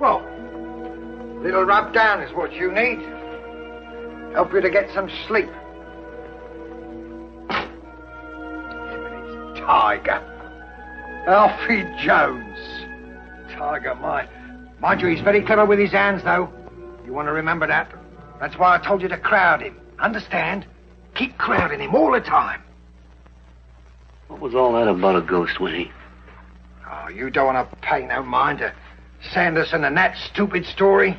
Well, a little rub down is what you need. Help you to get some sleep. Tiger. Alfie Jones. Tiger, mind you, he's very clever with his hands, though. You want to remember that. That's why I told you to crowd him. Understand? Keep crowding him all the time. What was all that about a ghost, Winnie? Oh, you don't want to pay no mind to Sanderson and that stupid story.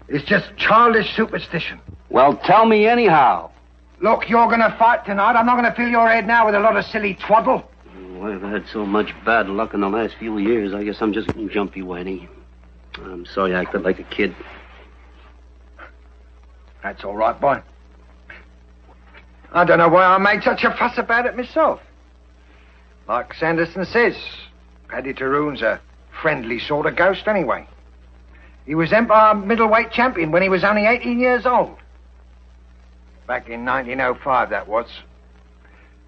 It's just childish superstition. Well, tell me anyhow. Look, you're going to fight tonight. I'm not going to fill your head now with a lot of silly twaddle. Well, I've had so much bad luck in the last few years. I guess I'm just jumpy, Winnie. I'm sorry I acted like a kid. That's all right, boy. I don't know why I made such a fuss about it myself. Like Sanderson says, Paddy Taroon's a friendly sort of ghost anyway. He was Empire middleweight champion when he was only 18 years old. Back in 1905, that was.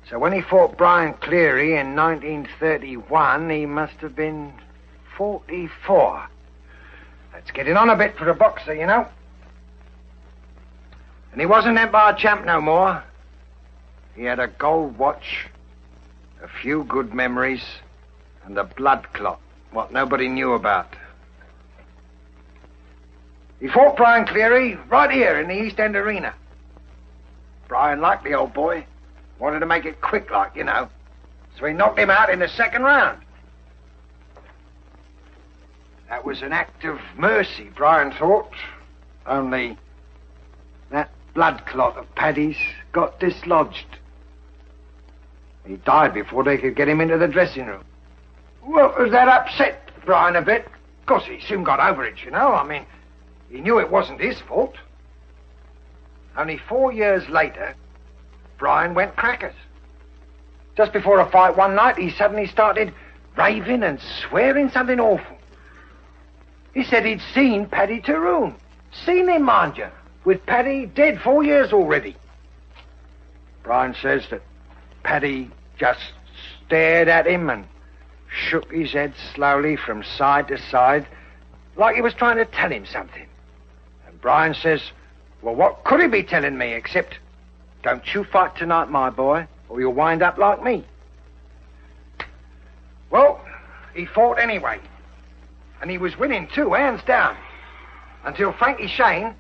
So when he fought Brian Cleary in 1931, he must have been 44. That's getting on a bit for a boxer, you know. And he wasn't Empire champ no more. He had a gold watch, a few good memories, and a blood clot, what nobody knew about. He fought Brian Cleary right here in the East End Arena. Brian liked the old boy, wanted to make it quick like, you know, so he knocked him out in the second round. That was an act of mercy, Brian thought, only that blood clot of Paddy's got dislodged. He died before they could get him into the dressing room. Well, that upset Brian a bit. Of course, he soon got over it, you know. I mean, he knew it wasn't his fault. Only 4 years later, Brian went crackers. Just before a fight one night, he suddenly started raving and swearing something awful. He said he'd seen Paddy Taroon. Seen him, mind you, with Paddy dead 4 years already. Brian says that Paddy just stared at him and shook his head slowly from side to side, like he was trying to tell him something. And Brian says, well, what could he be telling me except, don't you fight tonight, my boy, or you'll wind up like me. Well, he fought anyway. And he was winning too, hands down. Until Frankie Shane,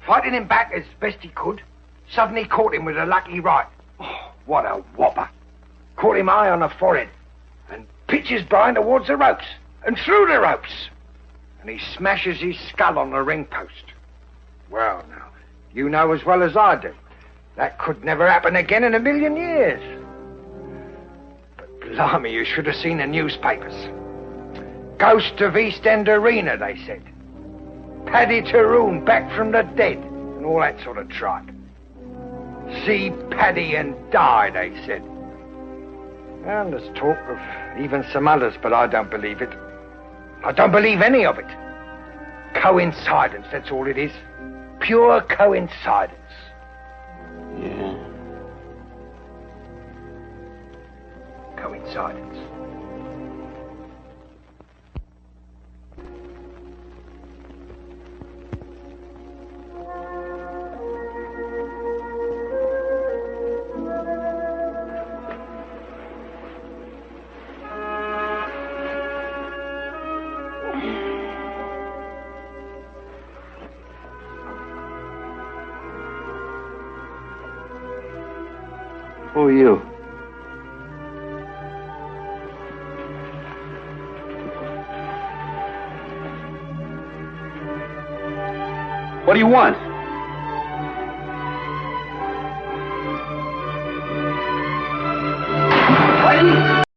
fighting him back as best he could, suddenly caught him with a lucky right. Oh, what a whopper. Caught him high on the forehead and pitches Brian towards the ropes and through the ropes. And he smashes his skull on the ring post. Well, now, you know as well as I do, that could never happen again in a million years. But blimey, you should have seen the newspapers. Ghost of East End Arena, they said. Paddy Taroon back from the dead, and all that sort of tripe. See Paddy and die, they said. And there's talk of even some others, but I don't believe it. I don't believe any of it. Coincidence, that's all it is. Pure coincidence. Yeah. Coincidence. Who are you? What do you want?